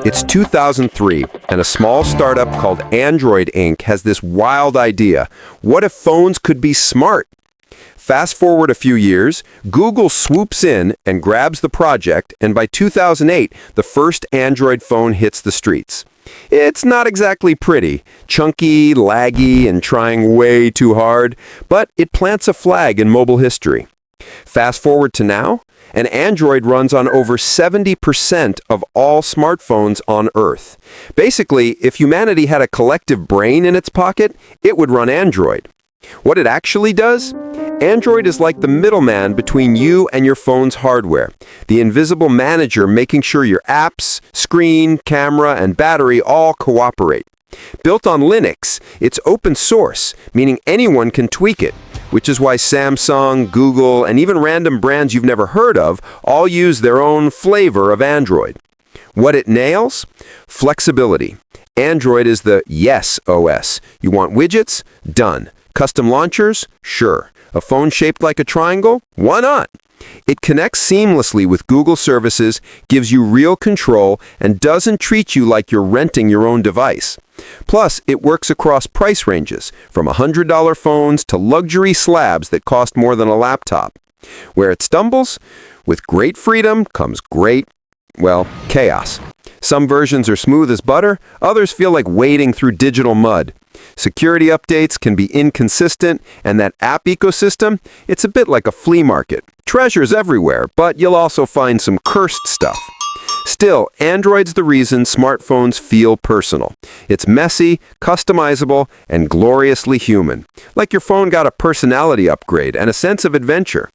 It's 2003, and a small startup called Android Inc. has this wild idea. What if phones could be smart? Fast forward a few years, Google swoops in and grabs the project, and by 2008, the first Android phone hits the streets. It's not exactly pretty, chunky, laggy, and trying way too hard, but it plants a flag in mobile history. Fast forward to now, and Android runs on over 70% of all smartphones on Earth. Basically, if humanity had a collective brain in its pocket, it would run Android. What it actually does? Android is like the middleman between you and your phone's hardware, the invisible manager making sure your apps, screen, camera, and battery all cooperate. Built on Linux, it's open source, meaning anyone can tweak it, which is why Samsung, Google, and even random brands you've never heard of all use their own flavor of Android. What it nails? Flexibility. Android is the yes OS. You want widgets? Done. Custom launchers? Sure. A phone shaped like a triangle? Why not? It connects seamlessly with Google services, gives you real control, and doesn't treat you like you're renting your own device. Plus, it works across price ranges, from $100 phones to luxury slabs that cost more than a laptop. Where it stumbles? With great freedom comes great, chaos. Some versions are smooth as butter, others feel like wading through digital mud. Security updates can be inconsistent, and that app ecosystem, it's a bit like a flea market. Treasures everywhere, but you'll also find some cursed stuff. Still, Android's the reason smartphones feel personal. It's messy, customizable, and gloriously human. Like your phone got a personality upgrade and a sense of adventure.